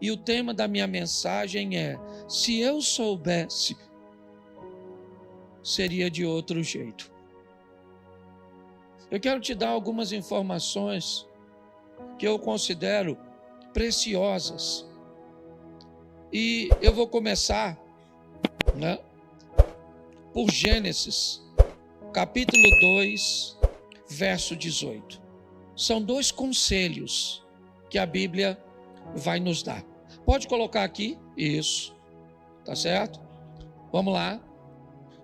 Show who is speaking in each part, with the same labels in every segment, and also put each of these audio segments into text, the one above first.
Speaker 1: E o tema da minha mensagem é: se eu soubesse, seria de outro jeito. Eu quero te dar algumas informações que eu considero preciosas. E eu vou começar, por Gênesis, capítulo 2, verso 18. São 2 conselhos que a Bíblia vai nos dar. Pode colocar aqui, isso, tá certo? Vamos lá.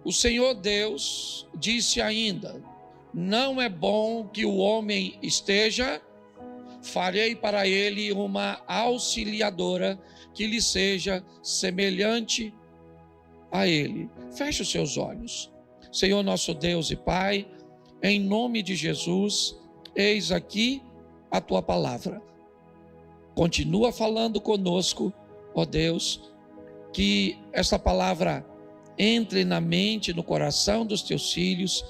Speaker 1: O Senhor Deus disse ainda: não é bom que o homem esteja, farei para ele uma auxiliadora que lhe seja semelhante a ele. Feche os seus olhos. Senhor nosso Deus e Pai, em nome de Jesus, eis aqui a tua palavra. Continua falando conosco, ó Deus, que essa palavra entre na mente, no coração dos teus filhos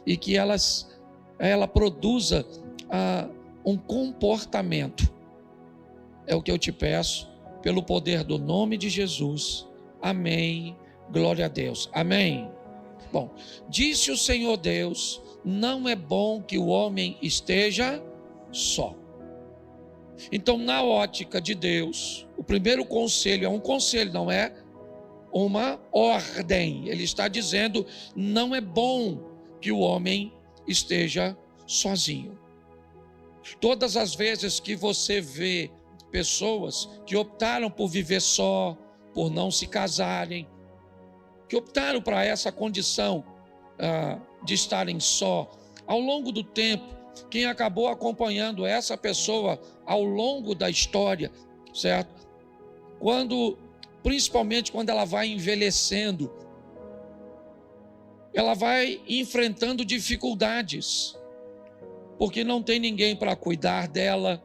Speaker 1: e que ela produza um comportamento. É o que eu te peço, pelo poder do nome de Jesus. Amém. Glória a Deus. Amém. Bom, disse o Senhor Deus: não é bom que o homem esteja só. Então, na ótica de Deus, o primeiro conselho é um conselho, não é uma ordem. Ele está dizendo: não é bom que o homem esteja sozinho. Todas as vezes que você vê pessoas que optaram por viver só, por não se casarem, que optaram para essa condição de estarem só, ao longo do tempo, quem acabou acompanhando essa pessoa ao longo da história, certo? Principalmente quando ela vai envelhecendo, ela vai enfrentando dificuldades, porque não tem ninguém para cuidar dela.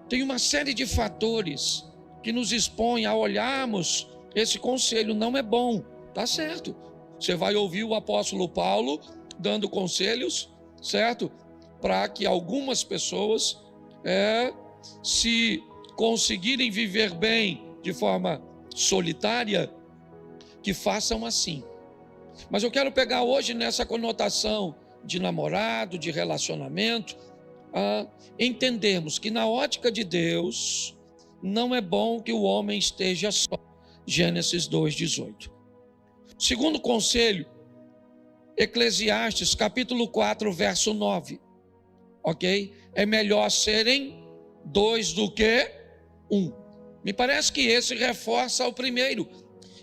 Speaker 1: Tem uma série de fatores que nos expõem a olharmos esse conselho. Não é bom, tá certo? Você vai ouvir o apóstolo Paulo dando conselhos, certo? Para que algumas pessoas, se conseguirem viver bem de forma solitária, que façam assim. Mas eu quero pegar hoje nessa conotação de namorado, de relacionamento, entendermos que na ótica de Deus, não é bom que o homem esteja só. Gênesis 2:18. Segundo conselho, Eclesiastes capítulo 4, verso 9. Ok? É melhor serem 2 do que 1. Me parece que esse reforça o primeiro,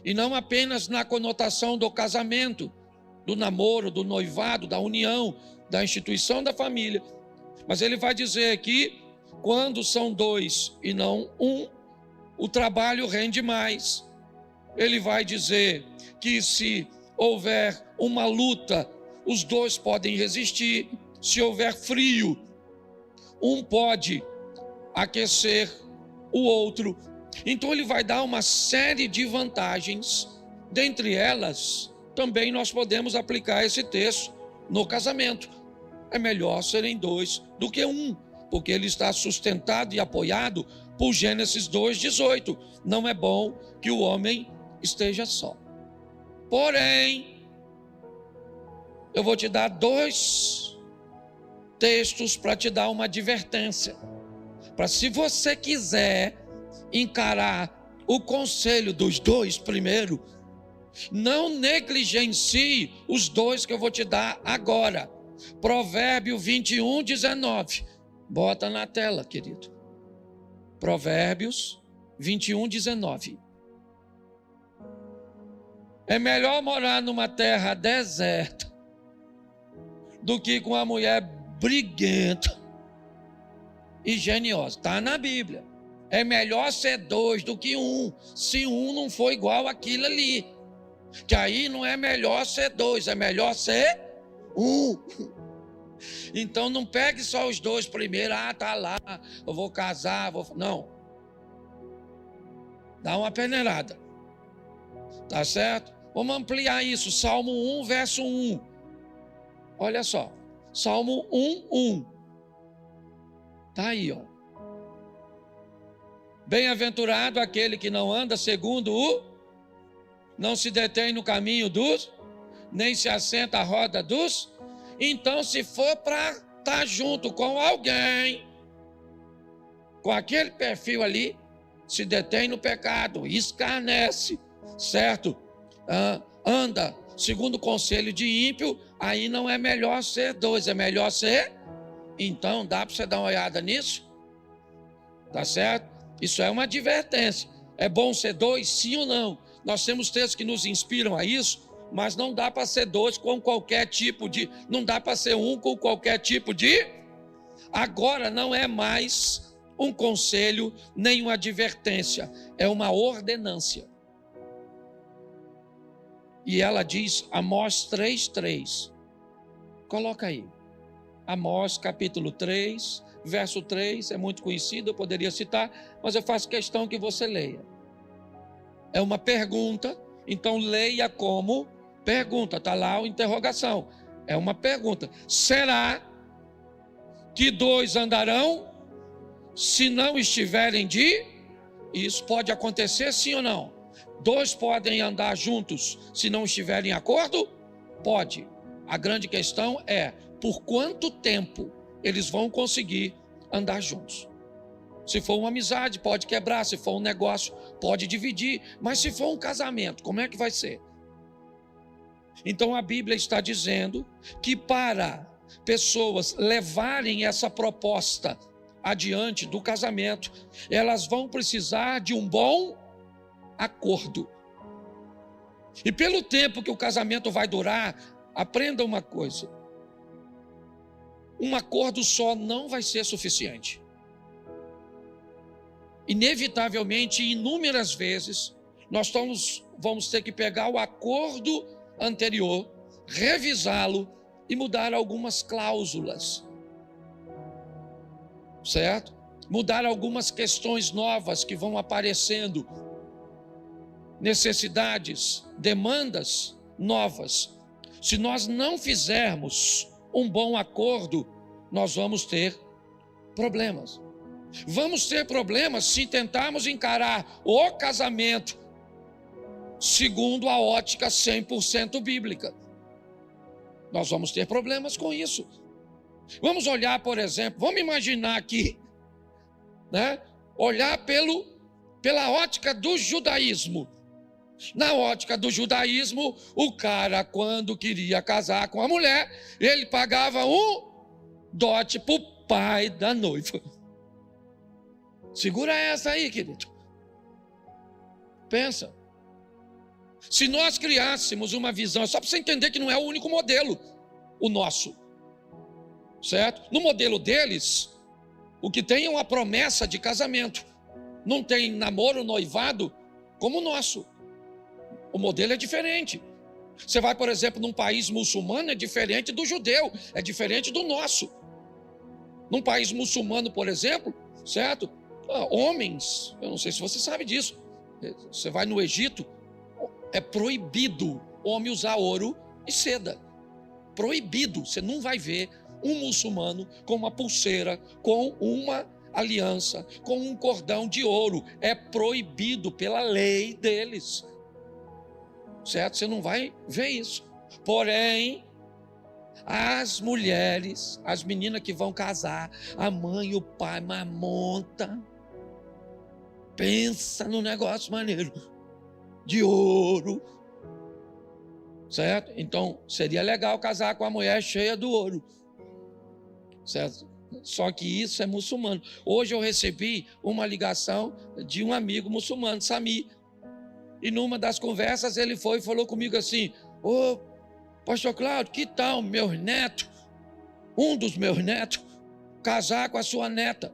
Speaker 1: e não apenas na conotação do casamento, do namoro, do noivado, da união, da instituição da família. Mas ele vai dizer que quando são 2 e não 1, o trabalho rende mais. Ele vai dizer que se houver uma luta, os 2 podem resistir. Se houver frio, um pode aquecer o outro. Então ele vai dar uma série de vantagens. Dentre elas, também nós podemos aplicar esse texto no casamento. É melhor serem 2 do que 1, porque ele está sustentado e apoiado por Gênesis 2:18. Não é bom que o homem esteja só. Porém, eu vou te dar 2 textos para te dar uma advertência. Para, se você quiser encarar o conselho dos 2 primeiro, não negligencie os 2 que eu vou te dar agora. Provérbio 21:19. Bota na tela, querido. Provérbios 21:19. É melhor morar numa terra deserta do que com uma mulher briguenta e geniosa. Está na Bíblia. É melhor ser 2 do que 1, se 1 não for igual àquilo ali. Que aí não é melhor ser 2, é melhor ser 1. Então não pegue só os 2 primeiro. Tá lá, eu vou casar, não. Dá uma peneirada. Tá certo? Vamos ampliar isso. Salmo 1, verso 1. Olha só. Salmo 1:1. Tá aí, ó. Bem-aventurado aquele que não anda segundo não se detém no caminho dos, nem se assenta à roda dos. Então, se for para estar junto com alguém, com aquele perfil ali, se detém no pecado, escarnece, certo? Anda segundo o conselho de ímpio, aí não é melhor ser dois, é melhor ser. Então, dá para você dar uma olhada nisso? Tá certo? Isso é uma advertência. É bom ser dois, sim ou não? Nós temos textos que nos inspiram a isso, mas não dá para ser dois com qualquer tipo de... Não dá para ser um com qualquer tipo de... Agora não é mais um conselho, nem uma advertência. É uma ordenância. E ela diz, Amós 3:3. Coloca aí. Amós capítulo 3, verso 3, é muito conhecido, eu poderia citar, mas eu faço questão que você leia. É uma pergunta, então leia como pergunta, está lá a interrogação. É uma pergunta. Será que dois andarão se não estiverem de? Isso pode acontecer, sim ou não? Dois podem andar juntos se não estiverem em acordo? Pode. A grande questão é, por quanto tempo eles vão conseguir andar juntos? Se for uma amizade, pode quebrar. Se for um negócio, pode dividir. Mas se for um casamento, como é que vai ser? Então a Bíblia está dizendo que para pessoas levarem essa proposta adiante do casamento, elas vão precisar de um bom acordo. E pelo tempo que o casamento vai durar, aprenda uma coisa: um acordo só não vai ser suficiente. Inevitavelmente, inúmeras vezes, nós vamos ter que pegar o acordo anterior, revisá-lo e mudar algumas cláusulas, certo? Mudar algumas questões novas que vão aparecendo, necessidades, demandas novas. Se nós não fizermos um bom acordo, nós vamos ter problemas. Vamos ter problemas se tentarmos encarar o casamento segundo a ótica 100% bíblica. Nós vamos ter problemas com isso. Vamos olhar, por exemplo, vamos imaginar aqui, né? Olhar pela ótica do judaísmo. Na ótica do judaísmo, o cara, quando queria casar com a mulher, ele pagava um dote para o pai da noiva. Segura essa aí, querido. Pensa. Se nós criássemos uma visão, só para você entender que não é o único modelo, o nosso, certo? No modelo deles, o que tem é uma promessa de casamento. Não tem namoro, noivado, como o nosso. O modelo é diferente. Você vai, por exemplo, num país muçulmano, é diferente do judeu, é diferente do nosso. Num país muçulmano, por exemplo, certo? Homens, eu não sei se você sabe disso, você vai no Egito, é proibido homem usar ouro e seda. Proibido. Você não vai ver um muçulmano com uma pulseira, com uma aliança, com um cordão de ouro. É proibido pela lei deles. Certo? Você não vai ver isso. Porém, as mulheres, as meninas que vão casar, a mãe e o pai, mas monta, pensa no negócio maneiro, de ouro, certo? Então, seria legal casar com a mulher cheia do ouro, certo? Só que isso é muçulmano. Hoje eu recebi uma ligação de um amigo muçulmano, Sami, e numa das conversas ele foi e falou comigo assim: ô, pastor Cláudio, que tal meus netos, um dos meus netos, casar com a sua neta?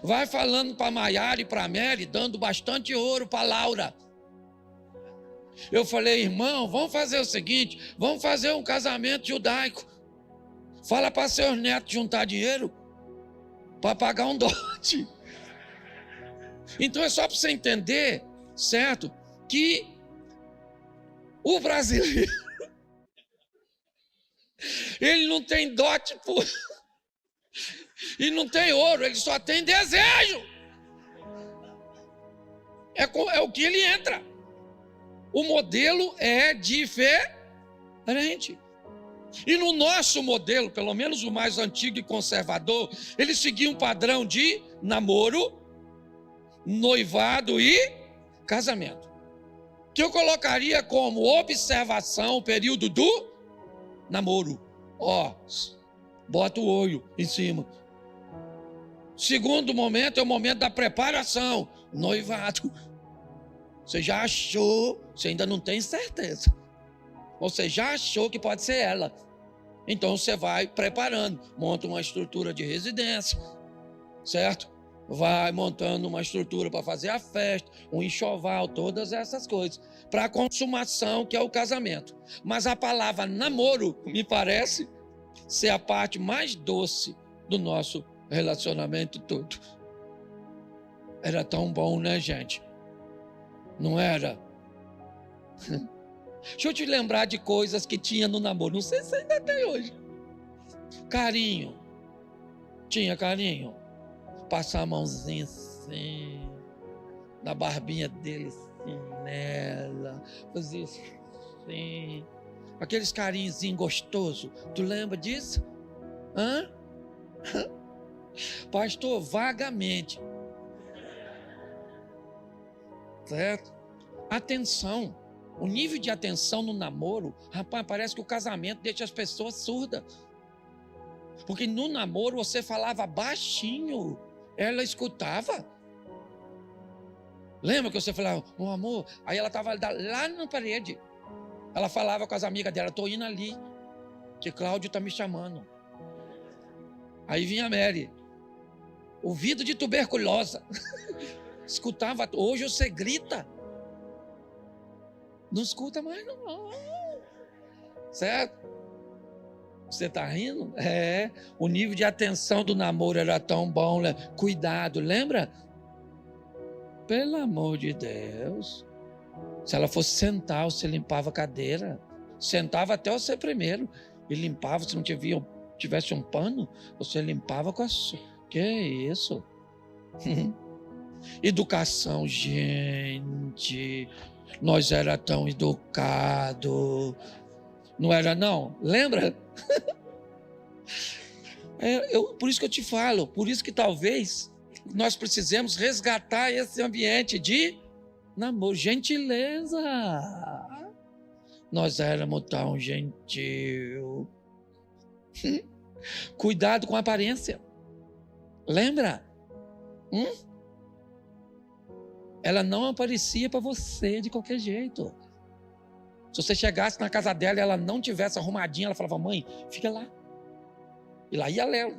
Speaker 1: Vai falando para Maiara e para Mary, dando bastante ouro para Laura. Eu falei: irmão, vamos fazer o seguinte, vamos fazer um casamento judaico. Fala para seus netos juntar dinheiro para pagar um dote. Então é só para você entender, certo, que o brasileiro, ele não tem dote e não tem ouro, ele só tem desejo. é o que ele entra. O modelo é diferente. E no nosso modelo, pelo menos o mais antigo e conservador, ele seguia um padrão de namoro, noivado e casamento, que eu colocaria como observação o período do namoro. Bota o olho em cima. Segundo momento é o momento da preparação, noivado. Você já achou, você ainda não tem certeza. Você já achou que pode ser ela. Então você vai preparando, monta uma estrutura de residência, certo? Vai montando uma estrutura para fazer a festa, um enxoval, todas essas coisas, para a consumação, que é o casamento. Mas a palavra namoro me parece ser a parte mais doce do nosso relacionamento todo. Era tão bom, né, gente? Não era? Deixa eu te lembrar de coisas que tinha no namoro. Não sei se ainda tem hoje. Carinho. Tinha carinho. Passar a mãozinha assim, na barbinha dele assim, nela. Fazer assim. Aqueles carinhozinhos gostosos. Tu lembra disso? Hã? Pastor, vagamente. Certo? Atenção. O nível de atenção no namoro, rapaz, parece que o casamento deixa as pessoas surdas. Porque no namoro você falava baixinho, ela escutava. Lembra que você falava, meu amor? Aí ela estava lá na parede. Ela falava com as amigas dela, estou indo ali, que Cláudio está me chamando. Aí vinha a Mary, ouvido de tuberculosa. Escutava, hoje você grita. Não escuta mais não. Certo? Você está rindo? O nível de atenção do namoro era tão bom, né? Cuidado, lembra? Pelo amor de Deus. Se ela fosse sentar, você limpava a cadeira. Sentava até você primeiro. E limpava, se não tivesse um pano, você limpava com a sua. Que isso? Educação, gente. Nós era tão educado. Não era não? Lembra? Por isso que eu te falo. Por isso que talvez nós precisemos resgatar esse ambiente de namoro. Gentileza. Nós éramos tão gentil. Cuidado com a aparência. Lembra? Ela não aparecia para você de qualquer jeito. Se você chegasse na casa dela e ela não tivesse arrumadinha, ela falava, mãe, fica lá. E lá ia ela.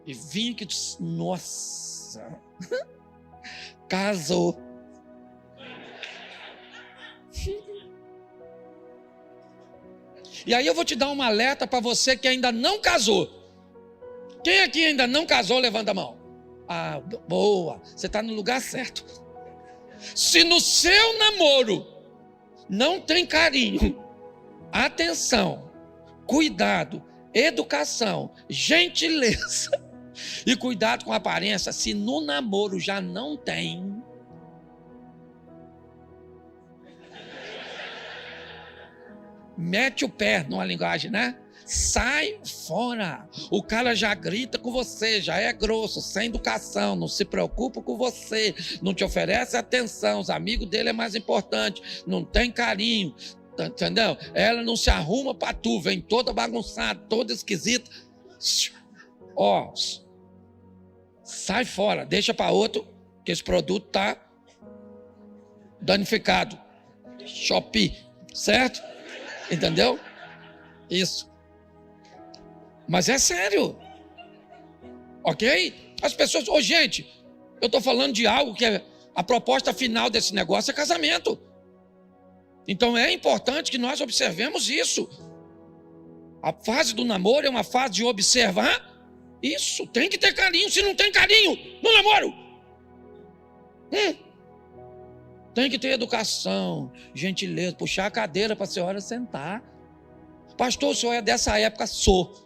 Speaker 1: E vinha que, nossa, casou. E aí eu vou te dar um alerta para você que ainda não casou. Quem aqui ainda não casou, levanta a mão. Ah, boa, você está no lugar certo. Se no seu namoro não tem carinho, atenção, cuidado, educação, gentileza e cuidado com a aparência, se no namoro já não tem, mete o pé numa linguagem, né? Sai fora. O cara já grita com você, já é grosso, sem educação, não se preocupa com você, não te oferece atenção, os amigos dele é mais importante, não tem carinho, entendeu? Ela não se arruma pra tu, vem toda bagunçada, toda esquisita. Sai fora, deixa para outro, que esse produto tá danificado. Shopee, certo? Entendeu? Isso. Mas é sério. Ok? As pessoas... gente, eu estou falando de algo que a proposta final desse negócio é casamento. Então é importante que nós observemos isso. A fase do namoro é uma fase de observar isso. Tem que ter carinho. Se não tem carinho no namoro, tem que ter educação, gentileza, puxar a cadeira para a senhora sentar. Pastor, o senhor é dessa época? Sou.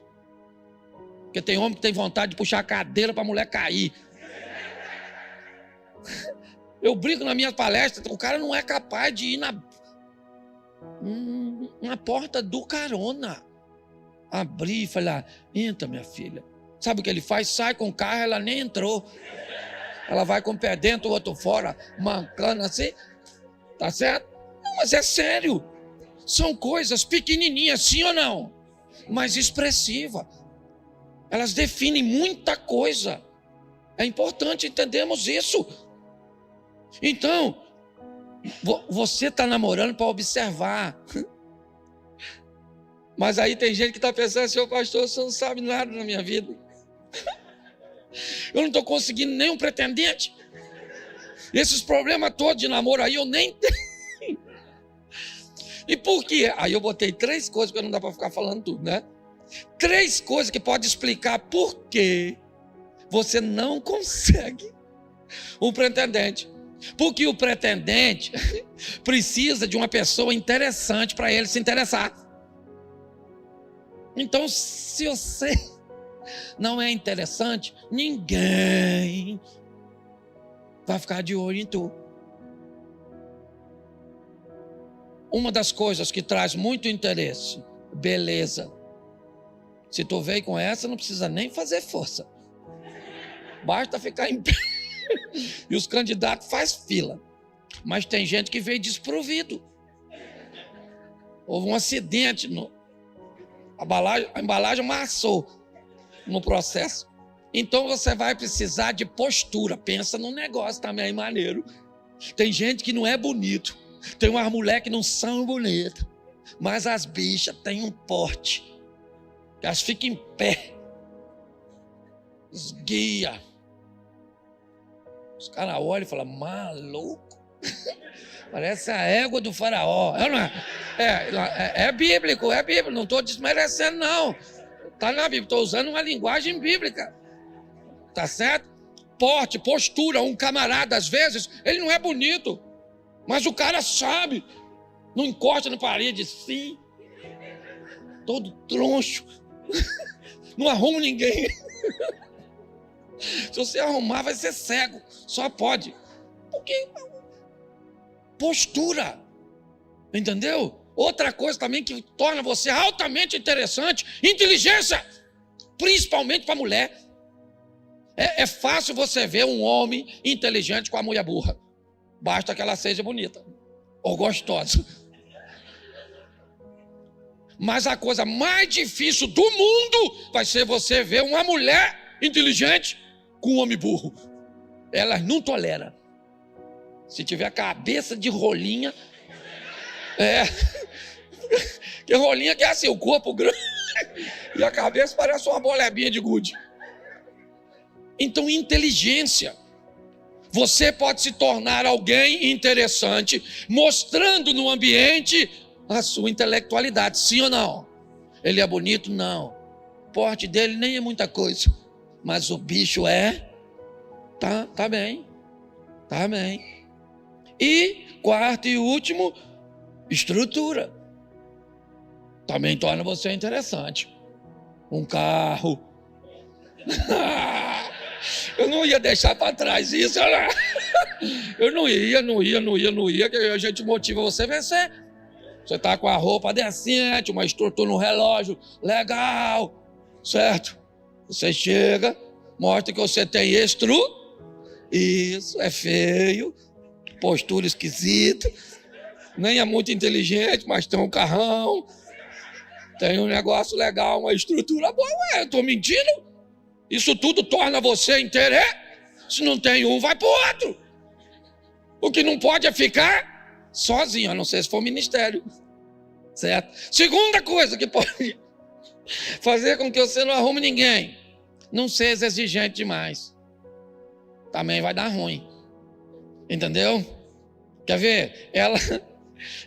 Speaker 1: Porque tem homem que tem vontade de puxar a cadeira para a mulher cair. Eu brinco na minha palestra, o cara não é capaz de ir na porta do carona. Abrir e falar, entra minha filha. Sabe o que ele faz? Sai com o carro, ela nem entrou. Ela vai com o pé dentro, o outro fora, mancando assim. Tá certo? Não, mas é sério. São coisas pequenininhas, sim ou não? Mas expressivas. Elas definem muita coisa. É importante entendermos isso. Então, você está namorando para observar. Mas aí tem gente que está pensando, seu pastor, você não sabe nada na minha vida. Eu não estou conseguindo nenhum pretendente. Esses problemas todos de namoro aí eu nem tenho. E por quê? Aí eu botei 3 coisas, porque não dá para ficar falando tudo, né? 3 coisas que podem explicar por que você não consegue um pretendente. Porque o pretendente precisa de uma pessoa interessante para ele se interessar. Então, se você não é interessante, ninguém vai ficar de olho em tu. Uma das coisas que traz muito interesse, beleza. Se tu veio com essa, não precisa nem fazer força. Basta ficar em pé. E os candidatos fazem fila. Mas tem gente que veio desprovido. Houve um acidente. A embalagem amassou no processo. Então você vai precisar de postura. Pensa no negócio também, maneiro. Tem gente que não é bonito. Tem umas mulheres que não são bonitas. Mas as bichas têm um porte. Elas ficam em pé. Os guia. Os caras olham e falam, maluco. Parece a égua do faraó. É bíblico, é bíblico. Não estou desmerecendo, não. Está na Bíblia. Estou usando uma linguagem bíblica. Tá certo? Porte, postura. Um camarada, às vezes, ele não é bonito. Mas o cara sabe. Não encosta na parede assim. Todo troncho. Não arruma ninguém. Se você arrumar, vai ser cego. Só pode. Porque postura. Entendeu? Outra coisa também que torna você altamente interessante, inteligência. Principalmente para a mulher. É fácil você ver um homem inteligente com a mulher burra. Basta que ela seja bonita. Ou gostosa. Mas a coisa mais difícil do mundo vai ser você ver uma mulher inteligente com um homem burro. Elas não toleram. Se tiver a cabeça de rolinha, que rolinha que é assim, o corpo grande e a cabeça parece uma bolebinha de gude. Então, inteligência. Você pode se tornar alguém interessante, mostrando no ambiente a sua intelectualidade, sim ou não? Ele é bonito? Não. O porte dele nem é muita coisa. Mas o bicho tá bem. Tá bem. E quarto e último, estrutura. Também torna você interessante. Um carro. Eu não ia deixar para trás isso. Eu não ia, que a gente motiva você a vencer. Você tá com a roupa decente, uma estrutura no relógio legal, certo? Você chega, mostra que você tem isso, é feio, postura esquisita, nem é muito inteligente, mas tem um carrão, tem um negócio legal, uma estrutura boa. Ué, eu tô mentindo? Isso tudo torna você interessante. Se não tem um, vai pro outro. O que não pode é ficar sozinho, a não ser se for ministério. Certo? Segunda coisa que pode fazer com que você não arrume ninguém. Não seja exigente demais. Também vai dar ruim. Entendeu? Quer ver?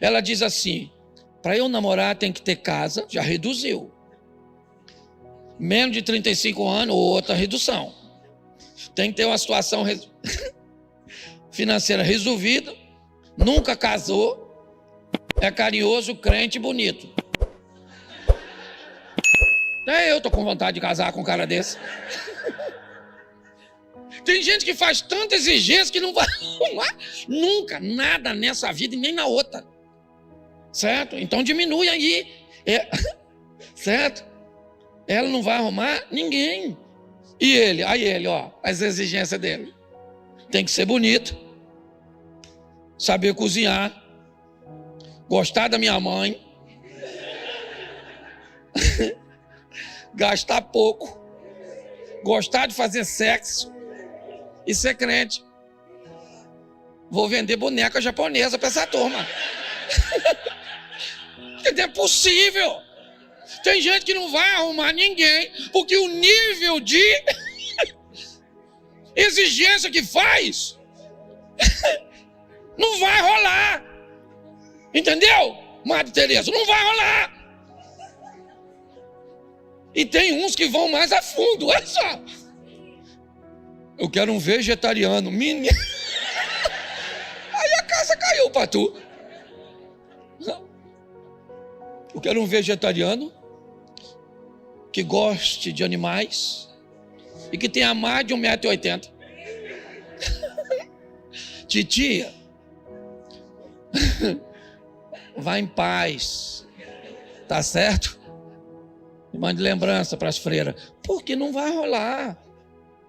Speaker 1: Ela diz assim, para eu namorar tem que ter casa, já reduziu. Menos de 35 anos, outra redução. Tem que ter uma situação financeira resolvida, nunca casou, é carinhoso, crente e bonito. Até eu tô com vontade de casar com um cara desse. Tem gente que faz tanta exigência que não vai arrumar nunca, nada nessa vida e nem na outra. Certo? Então diminui aí. Certo? Ela não vai arrumar ninguém. E ele, aí ele, ó, as exigências dele. Tem que ser bonito, saber cozinhar, gostar da minha mãe, gastar pouco, gostar de fazer sexo e ser crente. Vou vender boneca japonesa para essa turma. Não é possível. Tem gente que não vai arrumar ninguém, porque o nível de exigência que faz não vai rolar. Entendeu, Madre Teresa? Não vai rolar. E tem uns que vão mais a fundo, olha só. Eu quero um vegetariano, menino. Aí a casa caiu para tu. Eu quero um vegetariano que goste de animais e que tenha mais de 1,80 m. Titia, vá em paz, tá certo? E mande lembrança para as freiras, porque não vai rolar,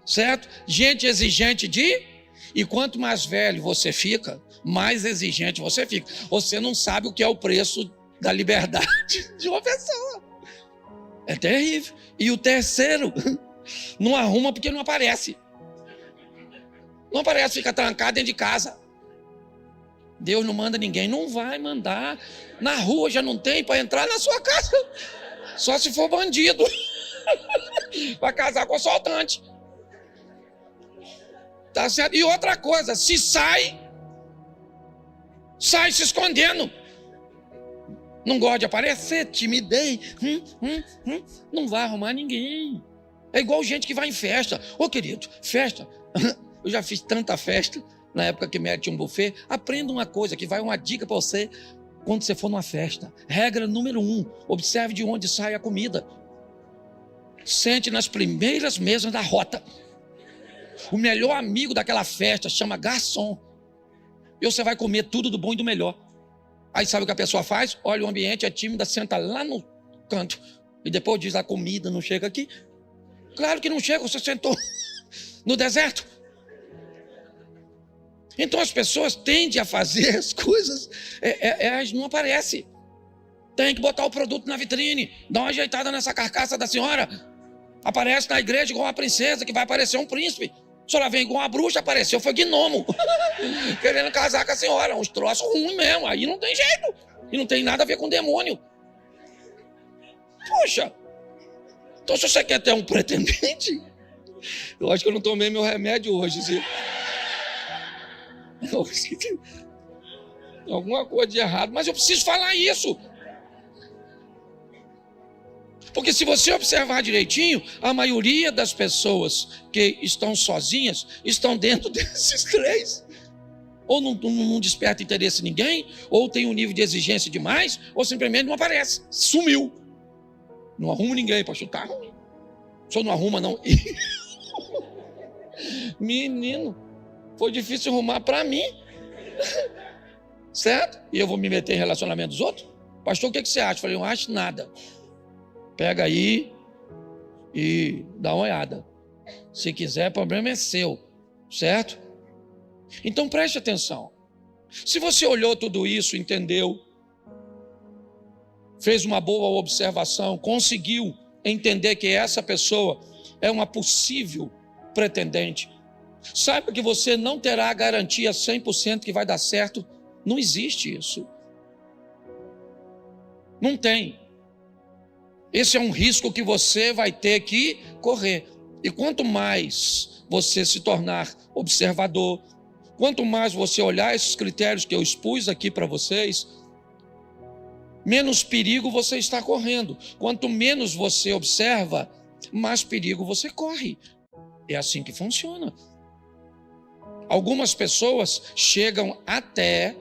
Speaker 1: certo? Gente exigente e quanto mais velho você fica, mais exigente você fica. Você não sabe o que é o preço da liberdade de uma pessoa. É terrível. E o terceiro não arruma porque não aparece. Não aparece, fica trancado dentro de casa. Deus não manda ninguém, não vai mandar. Na rua já não tem para entrar na sua casa. Só se for bandido. Vai casar com assaltante. Tá certo? E outra coisa, se sai se escondendo. Não gosta de aparecer, timidez. Não vai arrumar ninguém. É igual gente que vai em festa. Ô querido, festa. Eu já fiz tanta festa. Na época que Mary tinha um buffet. Aprenda uma coisa, que vai uma dica para você quando você for numa festa. Regra número 1. Observe de onde sai a comida. Sente nas primeiras mesas da rota. O melhor amigo daquela festa chama garçom. E você vai comer tudo do bom e do melhor. Aí sabe o que a pessoa faz? Olha o ambiente, é tímida, senta lá no canto. E depois diz, a comida não chega aqui. Claro que não chega, você sentou no deserto. Então as pessoas tendem a fazer as coisas, elas não aparecem. Tem que botar o produto na vitrine, dar uma ajeitada nessa carcaça da senhora. Aparece na igreja igual uma princesa, que vai aparecer um príncipe. A senhora vem igual uma bruxa, apareceu, foi gnomo. Querendo casar com a senhora, uns troços ruins mesmo. Aí não tem jeito. E não tem nada a ver com demônio. Poxa. Então se você quer ter um pretendente, eu acho que eu não tomei meu remédio hoje. Tem alguma coisa de errado, mas eu preciso falar isso. Porque se você observar direitinho, a maioria das pessoas que estão sozinhas estão dentro desses três. Ou não desperta interesse em ninguém, ou tem um nível de exigência demais, ou simplesmente não aparece, sumiu. Não arrumo ninguém para chutar. O senhor não arruma, não. Menino, foi difícil arrumar para mim. Certo? E eu vou me meter em relacionamento dos outros? Pastor, o que você acha? Eu falei, não acho nada. Pega aí e dá uma olhada. Se quiser, o problema é seu. Certo? Então preste atenção. Se você olhou tudo isso, entendeu, fez uma boa observação, conseguiu entender que essa pessoa é uma possível pretendente, saiba que você não terá a garantia 100% que vai dar certo. Não existe isso. Não tem. Esse é um risco que você vai ter que correr. E quanto mais você se tornar observador, quanto mais você olhar esses critérios que eu expus aqui para vocês, menos perigo você está correndo. Quanto menos você observa, mais perigo você corre. É assim que funciona. Algumas pessoas chegam até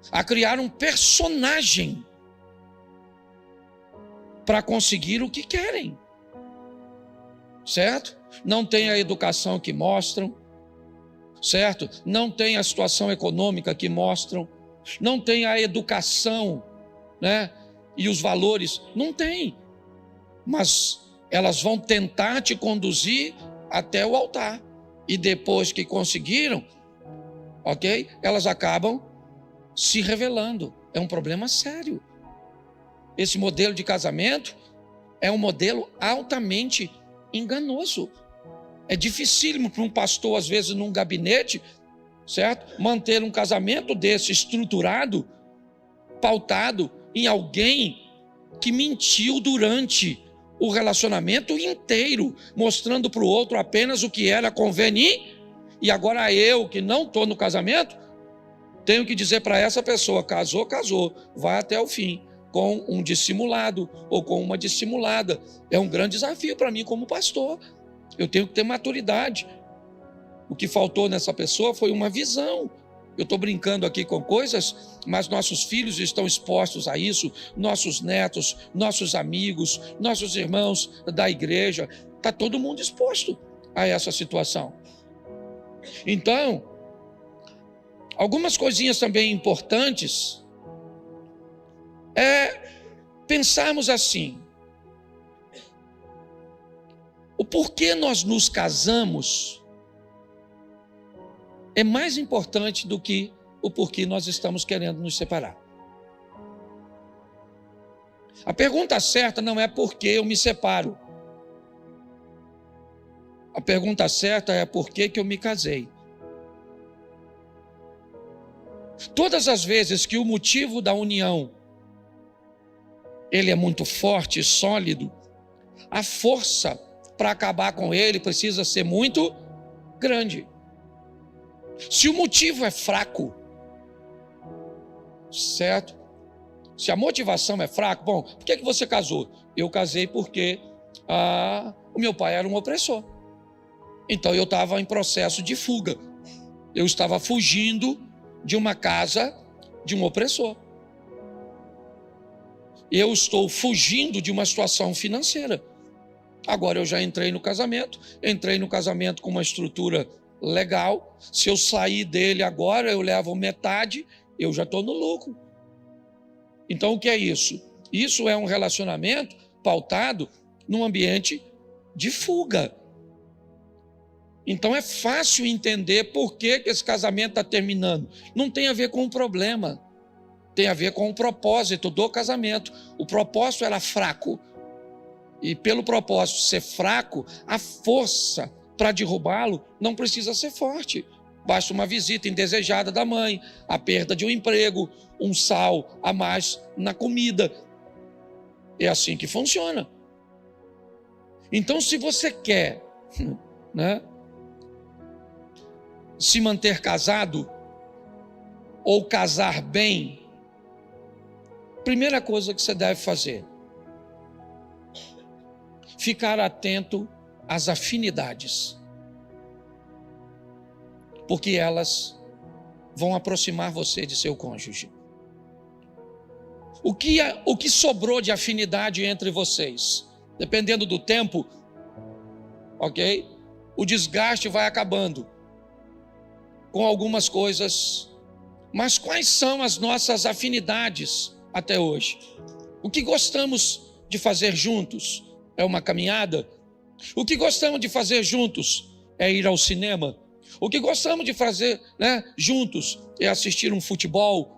Speaker 1: a criar um personagem para conseguir o que querem. Certo? não têm a educação que mostram, certo? Não têm a situação econômica que mostram, não têm a educação, né? E os valores, não tem. Mas elas vão tentar te conduzir até o altar. E depois que conseguiram, ok? Elas acabam se revelando. É um problema sério. Esse modelo de casamento é um modelo altamente enganoso. É dificílimo para um pastor, às vezes, num gabinete, certo? Manter um casamento desse estruturado, pautado em alguém que mentiu durante o relacionamento inteiro, mostrando para o outro apenas o que era conveniente. E agora eu, que não estou no casamento, tenho que dizer para essa pessoa: casou, casou, vai até o fim, com um dissimulado ou com uma dissimulada. É um grande desafio para mim como pastor. Eu tenho que ter maturidade. O que faltou nessa pessoa foi uma visão. Eu estou brincando aqui com coisas, mas nossos filhos estão expostos a isso, nossos netos, nossos amigos, nossos irmãos da igreja, está todo mundo exposto a essa situação. Então, algumas coisinhas também importantes é pensarmos assim: o porquê nós nos casamos é mais importante do que o porquê nós estamos querendo nos separar. A pergunta certa não é por que eu me separo. A pergunta certa é por que eu me casei. Todas as vezes que o motivo da união ele é muito forte e sólido, a força para acabar com ele precisa ser muito grande. Se o motivo é fraco, certo? Se a motivação é fraca, bom, por que você casou? Eu casei porque o meu pai era um opressor. Então eu estava em processo de fuga. Eu estava fugindo de uma casa de um opressor. Eu estou fugindo de uma situação financeira. Agora eu já entrei no casamento com uma estrutura legal. Se eu sair dele agora, eu levo metade, eu já estou no lucro. Então o que é isso? Isso é um relacionamento pautado num ambiente de fuga. Então é fácil entender por que esse casamento está terminando. Não tem a ver com o problema, tem a ver com o propósito do casamento. O propósito era fraco. E pelo propósito ser fraco, a força para derrubá-lo não precisa ser forte. Basta uma visita indesejada da mãe, a perda de um emprego, um sal a mais na comida. É assim que funciona. Então, se você quer, né, se manter casado ou casar bem, primeira coisa que você deve fazer: ficar atento às afinidades, porque elas vão aproximar você de seu cônjuge. O que sobrou de afinidade entre vocês? Dependendo do tempo, ok? O desgaste vai acabando com algumas coisas. Mas quais são as nossas afinidades até hoje? O que gostamos de fazer juntos? É uma caminhada? O que gostamos de fazer juntos é ir ao cinema? O que gostamos de fazer, né, juntos é assistir um futebol?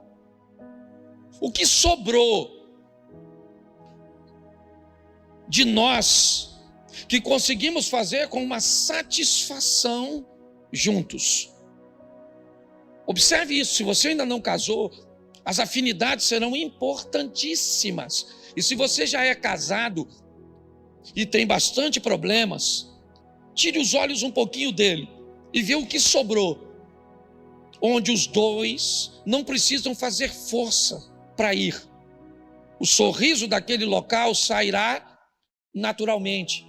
Speaker 1: O que sobrou de nós que conseguimos fazer com uma satisfação juntos? Observe isso. Se você ainda não casou, as afinidades serão importantíssimas. E se você já é casado e tem bastante problemas, tire os olhos um pouquinho dele e vê o que sobrou, onde os dois não precisam fazer força para ir. O sorriso daquele local sairá naturalmente.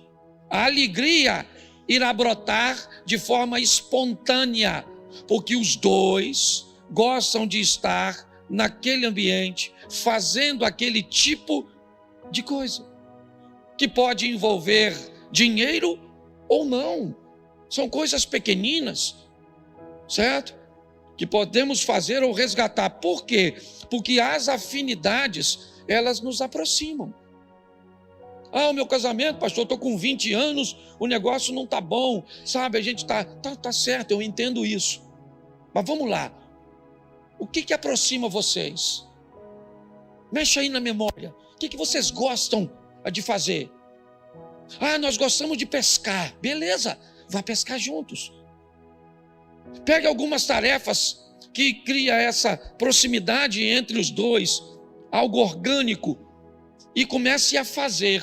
Speaker 1: A alegria irá brotar de forma espontânea, porque os dois gostam de estar naquele ambiente, fazendo aquele tipo de coisa, que pode envolver dinheiro ou não. São coisas pequeninas, certo? Que podemos fazer ou resgatar. Por quê? Porque as afinidades, elas nos aproximam. Ah, o meu casamento, pastor, estou com 20 anos, o negócio não está bom, sabe? A gente tá certo, eu entendo isso. Mas vamos lá. O que aproxima vocês? Mexe aí na memória. O que vocês gostam de fazer? Ah, nós gostamos de pescar. Beleza, vá pescar juntos. Pegue algumas tarefas que cria essa proximidade entre os dois, algo orgânico, e comece a fazer.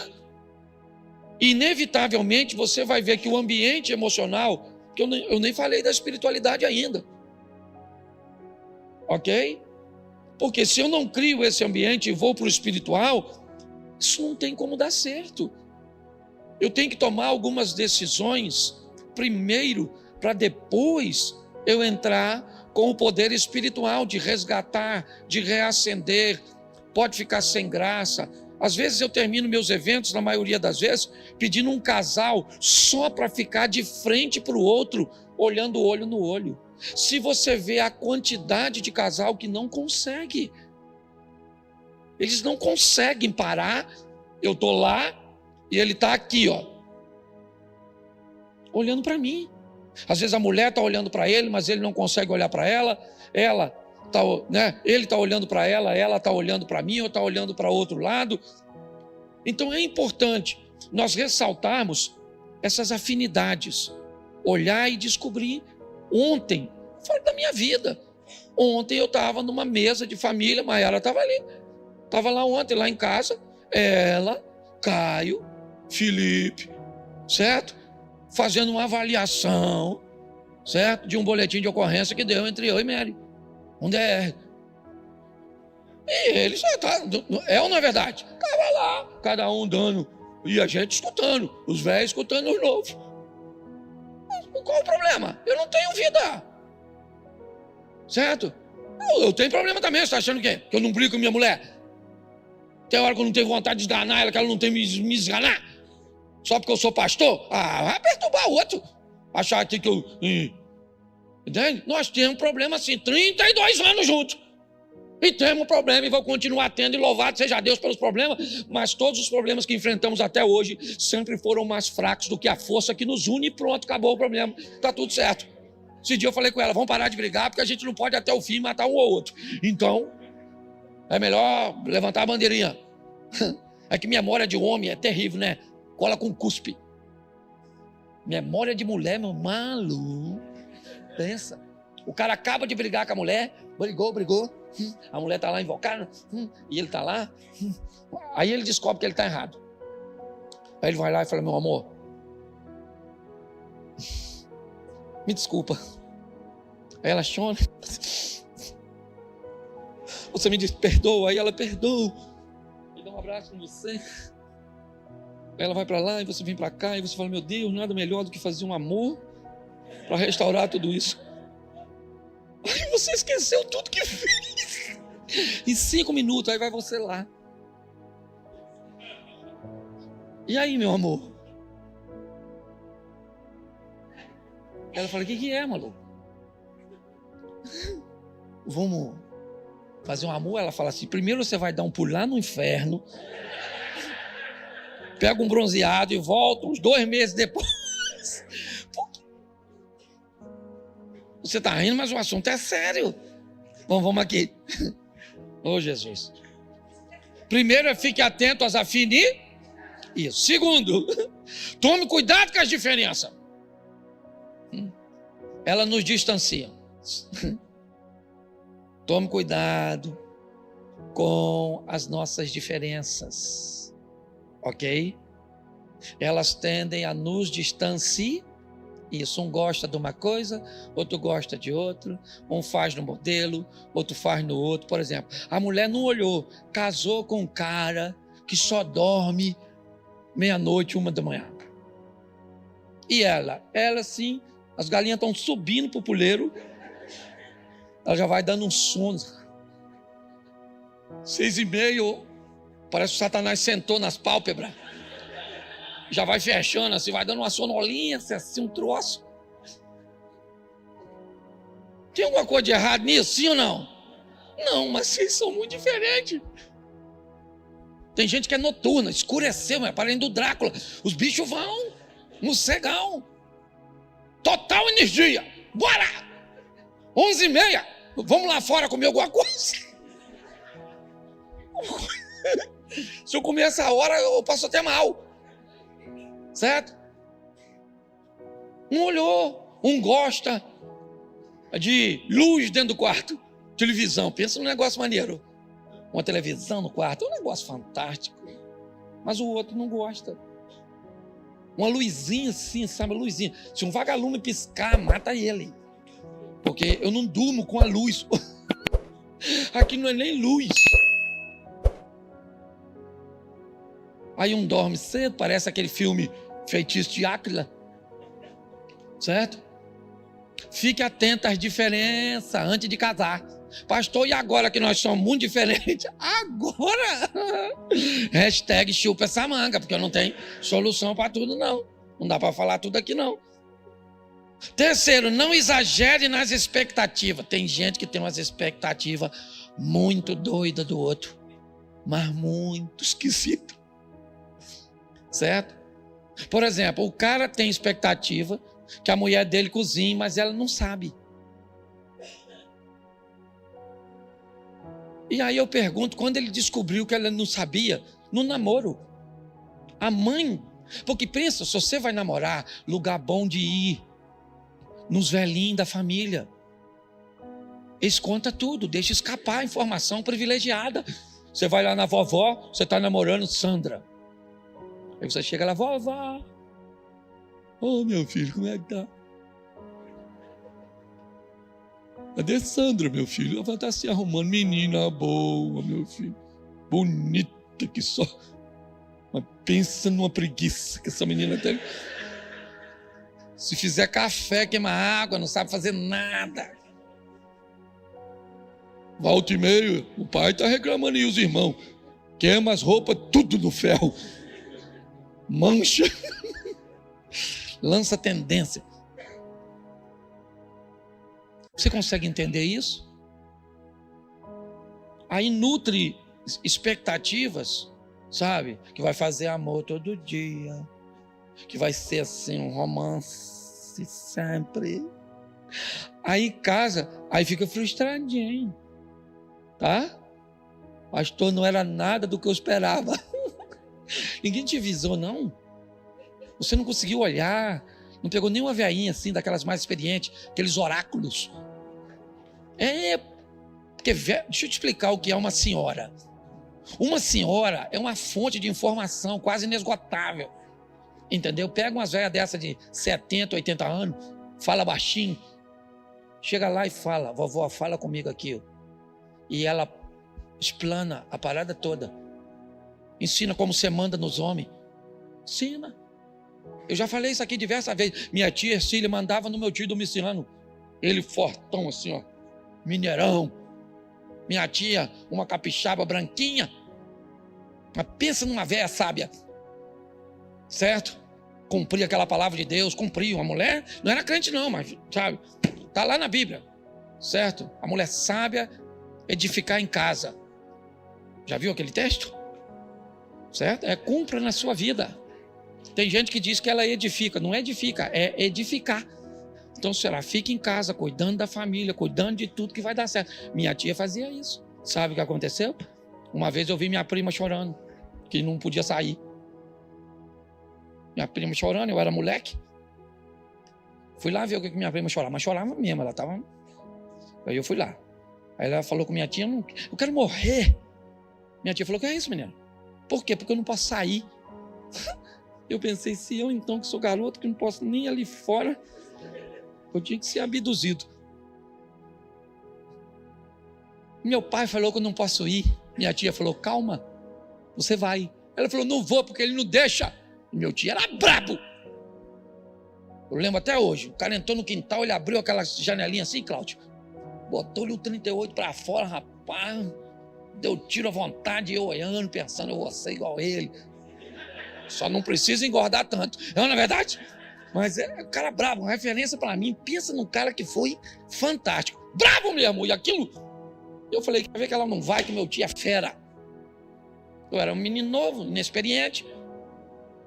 Speaker 1: Inevitavelmente você vai ver que o ambiente emocional, que eu nem falei da espiritualidade ainda, ok? Porque se eu não crio esse ambiente e vou para o espiritual, isso não tem como dar certo. Eu tenho que tomar algumas decisões primeiro, para depois eu entrar com o poder espiritual de resgatar, de reacender. Pode ficar sem graça. Às vezes eu termino meus eventos, na maioria das vezes, pedindo um casal só para ficar de frente para o outro, olhando o olho no olho. Se você vê a quantidade de casal que não consegue, eles não conseguem parar. Eu estou lá e ele está aqui, ó, olhando para mim. Às vezes a mulher está olhando para ele, mas ele não consegue olhar para ela. Ele está olhando para ela está olhando para mim, ou está olhando para outro lado. Então é importante nós ressaltarmos essas afinidades, olhar e descobrir. Ontem, fora da minha vida, ontem eu estava numa mesa de família, mas ela estava ali, estava lá ontem, lá em casa, ela, Caio, Felipe, certo? Fazendo uma avaliação, certo? De um boletim de ocorrência que deu entre eu e Mary. Um DR. E ele já tá, é ou não é verdade? Estava lá, cada um dando, e a gente escutando, os velhos escutando os novos. Mas qual o problema? Eu não tenho vida. Certo? Eu tenho problema também, você está achando o quê? Que eu não brigo com minha mulher? Tem hora que eu não tenho vontade de esganar ela, que ela não tem me esganar? Só porque eu sou pastor? Ah, vai perturbar o outro. Achar aqui que eu... Entende? Nós temos problema assim, 32 anos juntos. E temos problema e vou continuar tendo, e louvado seja Deus pelos problemas, mas todos os problemas que enfrentamos até hoje sempre foram mais fracos do que a força que nos une e pronto, acabou o problema. Está tudo certo. Esse dia eu falei com ela, vamos parar de brigar, porque a gente não pode até o fim matar um ou outro. Então, é melhor levantar a bandeirinha. É que memória de homem é terrível, né? Cola com cuspe. Memória de mulher, meu maluco. Pensa. O cara acaba de brigar com a mulher, brigou. A mulher está lá invocada, e ele está lá. Aí ele descobre que ele está errado. Aí ele vai lá e fala, meu amor, me desculpa. Aí ela chora. Você me diz, perdoa. Aí ela perdoa. E dá um abraço em você. Aí ela vai para lá e você vem para cá. E você fala, meu Deus, nada melhor do que fazer um amor para restaurar tudo isso. Aí você esqueceu tudo que fez. Em 5 minutos, aí vai você lá. E aí, meu amor? Ela fala, o que é, maluco? Vamos fazer um amor? Ela fala assim, primeiro você vai dar um pulo lá no inferno, pega um bronzeado e volta uns 2 meses depois. Você está rindo, mas o assunto é sério. Bom, vamos aqui. Ô, Jesus. Primeiro, fique atento às afinidades. Isso. Segundo, tome cuidado com as diferenças. Ela nos distancia. Tome cuidado com as nossas diferenças. Ok? Elas tendem a nos distanciar. Isso, um gosta de uma coisa, outro gosta de outro, um faz no modelo, outro faz no outro. Por exemplo, a mulher não olhou, casou com um cara que só dorme meia-noite, 1 da manhã. E ela sim, as galinhas estão subindo para o puleiro, ela já vai dando um sono. 6h30, parece que o Satanás sentou nas pálpebras. já vai fechando assim, vai dando uma sonolência, assim, um troço. Tem alguma coisa de errado nisso, sim ou não? Não, mas vocês são muito diferentes. Tem gente que é noturna, escureceu, é parente do Drácula. Os bichos vão no cegão. Total energia. Bora! 11h30. Vamos lá fora comer alguma coisa. Se eu comer essa hora, eu passo até mal. Certo? Um olhou, um gosta de luz dentro do quarto. Televisão, pensa num negócio maneiro. Uma televisão no quarto, é um negócio fantástico. Mas o outro não gosta. Uma luzinha assim, sabe, uma luzinha. Se um vagalume piscar, mata ele. Porque eu não durmo com a luz. Aqui não é nem luz. Aí um dorme cedo, parece aquele filme Feitiço de Áquila. Certo? Fique atento às diferenças antes de casar. Pastor, e agora que nós somos muito diferentes? Agora? Hashtag chupa essa manga, porque eu não tenho solução para tudo, não. Não dá para falar tudo aqui, não. Terceiro, não exagere nas expectativas. Tem gente que tem umas expectativas muito doidas do outro, mas muito esquisito. Certo? Por exemplo, o cara tem expectativa que a mulher dele cozinhe, mas ela não sabe. E aí eu pergunto, quando ele descobriu que ela não sabia, no namoro, a mãe, porque pensa, se você vai namorar, lugar bom de ir, nos velhinhos da família, eles contam tudo, deixa escapar a informação privilegiada. Você vai lá na vovó, você está namorando Sandra. Aí você chega lá, vovó, ô meu filho, como é que tá? Cadê Sandra, meu filho? Ela vai estar se arrumando. Menina boa, meu filho. Bonita que só. Mas pensa numa preguiça que essa menina tem. Se fizer café, queima água, não sabe fazer nada. Volta e meia, o pai está reclamando e os irmãos. Queima as roupas, tudo no ferro. Mancha. Lança tendência. Você consegue entender isso? Aí nutre expectativas, sabe? Que vai fazer amor todo dia. Que vai ser assim um romance sempre. Aí casa, aí fica frustradinho. Tá? Pastor, não era nada do que eu esperava. Ninguém te avisou, não? Você não conseguiu olhar, não pegou nenhuma veinha assim, daquelas mais experientes, aqueles oráculos. Porque, deixa eu te explicar o que é uma senhora. Uma senhora é uma fonte de informação quase inesgotável. Entendeu? Pega umas velhas dessa de 70, 80 anos, fala baixinho, chega lá e fala, vovó, fala comigo aqui. E ela explana a parada toda. Ensina como você manda nos homens. Ensina. Eu já falei isso aqui diversas vezes. Minha tia Ercília mandava no meu tio Domiciano. Ele fortão assim, ó. Mineirão. Minha tia, uma capixaba branquinha. Mas pensa numa velha sábia. Certo? Cumpria aquela palavra de Deus, cumpria. Uma mulher, não era crente não, mas, sabe? Está lá na Bíblia. Certo? A mulher sábia edificar em casa. Já viu aquele texto? Certo? Cumpra na sua vida. Tem gente que diz que ela edifica. Não edifica, é edificar. Então, será, fica em casa, cuidando da família, cuidando de tudo que vai dar certo. Minha tia fazia isso. Sabe o que aconteceu? Uma vez eu vi minha prima chorando, que não podia sair. Minha prima chorando, eu era moleque. Fui lá ver o que minha prima chorava, mas chorava mesmo, ela estava... Aí eu fui lá. Aí ela falou com minha tia, eu quero morrer. Minha tia falou, que é isso, menina? Por quê? Porque eu não posso sair. Eu pensei, se eu então, que sou garoto, que não posso nem ir ali fora, eu tinha que ser abduzido. Meu pai falou que eu não posso ir. Minha tia falou, calma, você vai. Ela falou, não vou, porque ele não deixa. E meu tio era brabo. Eu lembro até hoje. O cara entrou no quintal, ele abriu aquela janelinha assim, Cláudio. Botou-lhe o 38 para fora, rapaz. Deu tiro à vontade, eu olhando, pensando, eu vou ser igual ele. Só não precisa engordar tanto. Não é verdade? Mas é um cara bravo, uma referência para mim. Pensa num cara que foi fantástico. Bravo mesmo. E aquilo... Eu falei, quer ver que ela não vai, que meu tio é fera. Eu era um menino novo, inexperiente.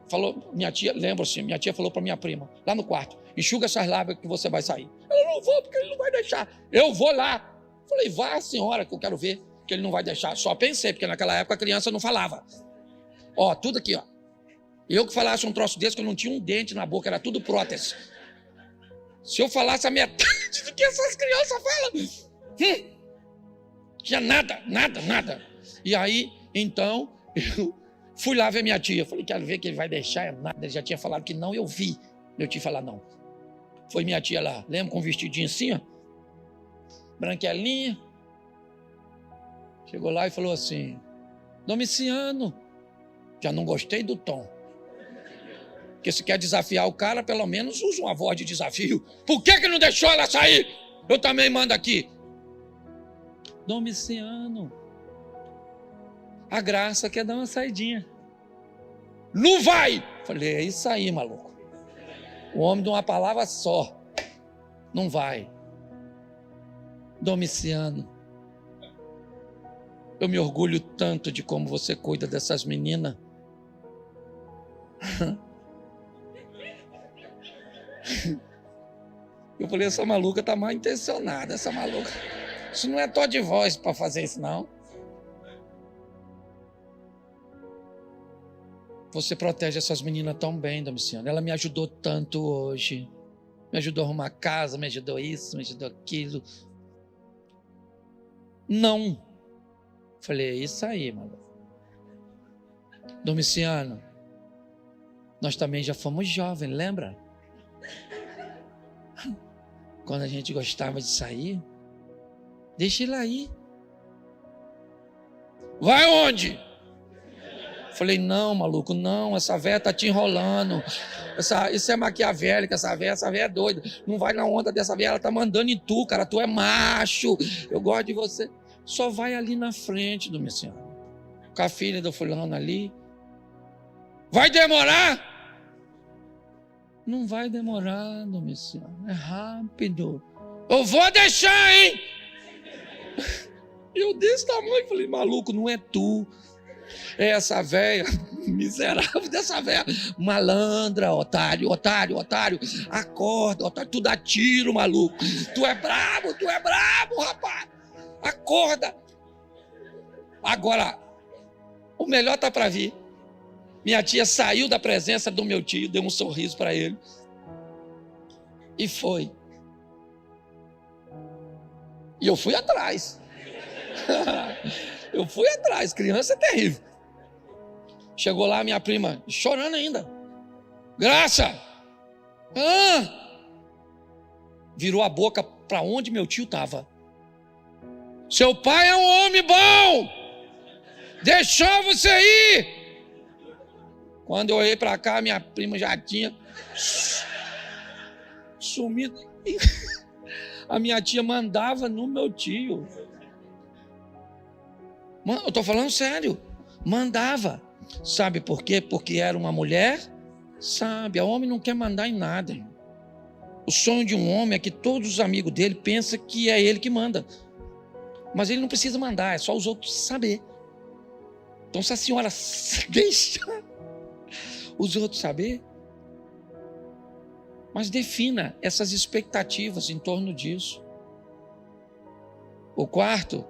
Speaker 1: Falou, minha tia, lembro assim, minha tia falou para minha prima, lá no quarto, enxuga essas lábias que você vai sair. Eu não vou, porque ele não vai deixar. Eu vou lá. Falei, vá, senhora, que eu quero ver que ele não vai deixar. Só pensei, porque naquela época a criança não falava. Ó, tudo aqui, ó. Eu que falasse um troço desse, que eu não tinha um dente na boca, era tudo prótese. Se eu falasse a metade do que essas crianças falam, tinha nada. E aí, então, eu fui lá ver minha tia. Falei, quero ver que ele vai deixar. Nada. Ele já tinha falado que não, eu vi meu tio falar não. Foi minha tia lá, lembra, com um vestidinho assim, ó, branquelinha. Chegou lá e falou assim, Domiciano, já não gostei do tom. Porque se quer desafiar o cara, pelo menos usa uma voz de desafio. Por que não deixou ela sair? Eu também mando aqui. Domiciano, a Graça quer dar uma saidinha. Não vai! Falei, é isso aí, maluco. O homem de uma palavra só. Não vai. Domiciano, eu me orgulho tanto de como você cuida dessas meninas. Eu falei, essa maluca tá mal intencionada, essa maluca. Isso não é tom de voz para fazer isso, não. Você protege essas meninas tão bem, Domiciano. Ela me ajudou tanto hoje. Me ajudou a arrumar casa, me ajudou isso, me ajudou aquilo. Não. Falei, é isso aí, maluco. Domiciano, nós também já fomos jovens, lembra? Quando a gente gostava de sair, deixa ele aí. Vai onde? Falei, não, maluco, não, essa véia tá te enrolando. Isso é maquiavélica, essa véia é doida. Não vai na onda dessa véia, ela tá mandando em tu, cara, tu é macho. Eu gosto de você. Só vai ali na frente, Domiciano. Com a filha do fulano ali. Vai demorar? Não vai demorar, Domiciano. É rápido. Eu vou deixar, hein? Eu desse tamanho, falei, maluco, não é tu. É essa véia, miserável dessa véia. Malandra, otário. Acorda, otário, tu dá tiro, maluco. Tu é brabo, rapaz. Acorda. Agora, o melhor tá para vir. Minha tia saiu da presença do meu tio, deu um sorriso para ele. E foi. E eu fui atrás. Criança é terrível. Chegou lá minha prima, chorando ainda. Graça! Virou a boca para onde meu tio estava. Seu pai é um homem bom! Deixou você ir! Quando eu olhei para cá, minha prima já tinha sumido. A minha tia mandava no meu tio. Eu estou falando sério. Mandava. Sabe por quê? Porque era uma mulher sábia. O homem não quer mandar em nada. O sonho de um homem é que todos os amigos dele pensam que é ele que manda. Mas ele não precisa mandar, é só os outros saber. Então se a senhora deixa os outros saber, mas defina essas expectativas em torno disso. O quarto,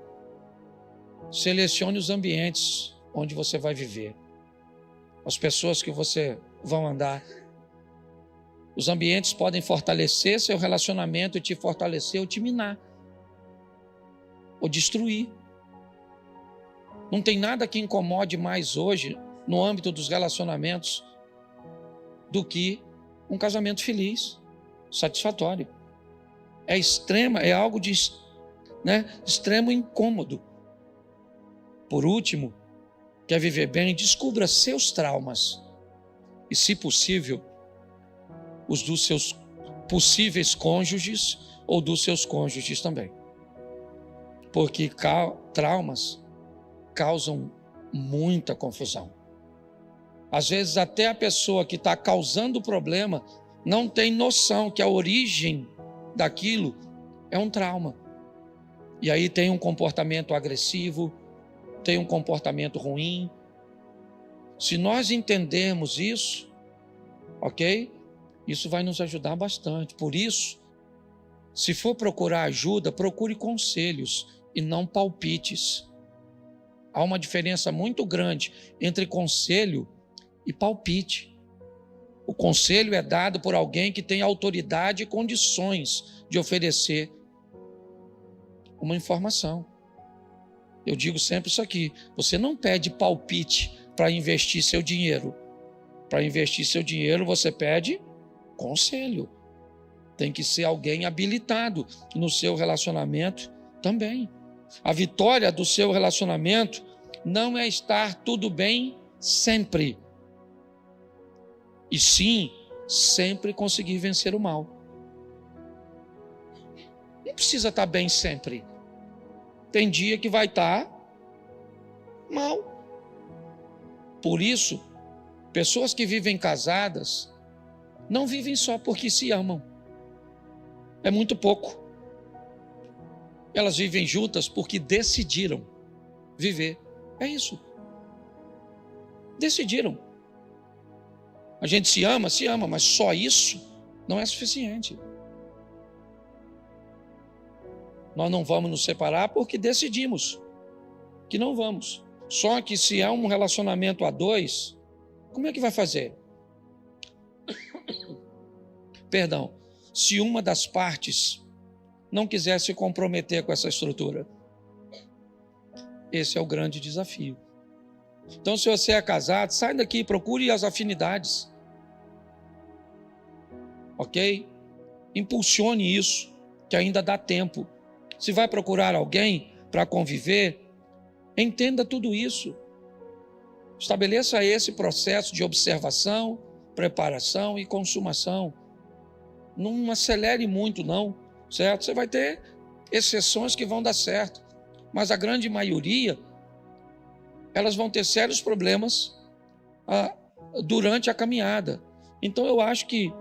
Speaker 1: selecione os ambientes onde você vai viver, as pessoas que você vai andar. Os ambientes podem fortalecer seu relacionamento e te fortalecer ou te minar, ou destruir. Não tem nada que incomode mais hoje no âmbito dos relacionamentos do que um casamento feliz, satisfatório. É algo de extremo incômodo. Por último, quer viver bem, descubra seus traumas e, se possível, os dos seus possíveis cônjuges ou dos seus cônjuges também. Porque traumas causam muita confusão. Às vezes até a pessoa que está causando o problema não tem noção que a origem daquilo é um trauma. E aí tem um comportamento agressivo, tem um comportamento ruim. Se nós entendermos isso, ok? Isso vai nos ajudar bastante. Por isso, se for procurar ajuda, procure conselhos e não palpites. Há uma diferença muito grande entre conselho e palpite. O conselho é dado por alguém que tem autoridade e condições de oferecer uma informação. Eu digo sempre isso aqui: você não pede palpite para investir seu dinheiro. Para investir seu dinheiro, você pede conselho. Tem que ser alguém habilitado no seu relacionamento também. A vitória do seu relacionamento não é estar tudo bem sempre, e sim sempre conseguir vencer o mal. Não precisa estar bem sempre. Tem dia que vai estar mal. Por isso, pessoas que vivem casadas não vivem só porque se amam. É muito pouco. Elas vivem juntas porque decidiram viver. É isso. Decidiram. A gente se ama, mas só isso não é suficiente. Nós não vamos nos separar porque decidimos que não vamos. Só que se é um relacionamento a dois, como é que vai fazer? Perdão. Se uma das partes não quiser se comprometer com essa estrutura. Esse é o grande desafio. Então, se você é casado, sai daqui e procure as afinidades. Ok? Impulsione isso, que ainda dá tempo. Se vai procurar alguém para conviver, entenda tudo isso. Estabeleça esse processo de observação, preparação e consumação. Não acelere muito, não, certo? Você vai ter exceções que vão dar certo, mas a grande maioria, elas vão ter sérios problemas durante a caminhada. Então eu acho que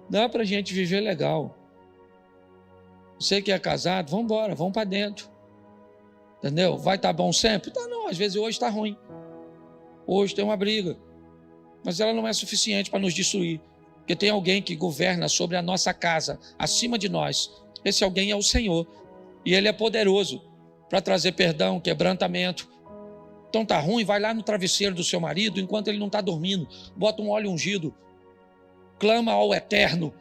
Speaker 1: dá para a gente viver legal. Você que é casado, vamos embora, vamos para dentro. Entendeu? Vai estar bom sempre? Tá, não, às vezes hoje está ruim. Hoje tem uma briga. Mas ela não é suficiente para nos destruir. Porque tem alguém que governa sobre a nossa casa, acima de nós. Esse alguém é o Senhor. E Ele é poderoso para trazer perdão, quebrantamento. Então tá ruim, vai lá no travesseiro do seu marido, enquanto ele não está dormindo. Bota um óleo ungido. Clama ao Eterno.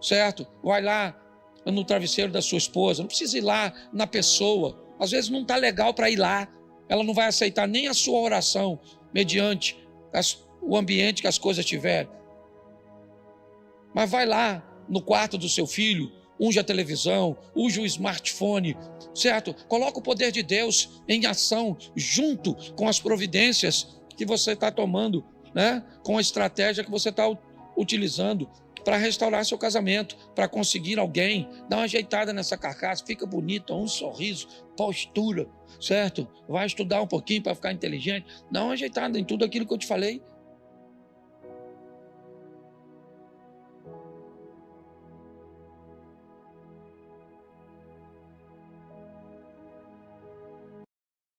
Speaker 1: Certo? Vai lá no travesseiro da sua esposa. Não precisa ir lá na pessoa. Às vezes não está legal para ir lá. Ela não vai aceitar nem a sua oração, mediante o ambiente que as coisas tiverem. Mas vai lá no quarto do seu filho, unge a televisão, unge o smartphone, certo? Coloca o poder de Deus em ação, junto com as providências que você está tomando, né? Com a estratégia que você está utilizando para restaurar seu casamento, para conseguir alguém, dá uma ajeitada nessa carcaça, fica bonita, um sorriso, postura, certo? Vai estudar um pouquinho para ficar inteligente, dá uma ajeitada em tudo aquilo que eu te falei.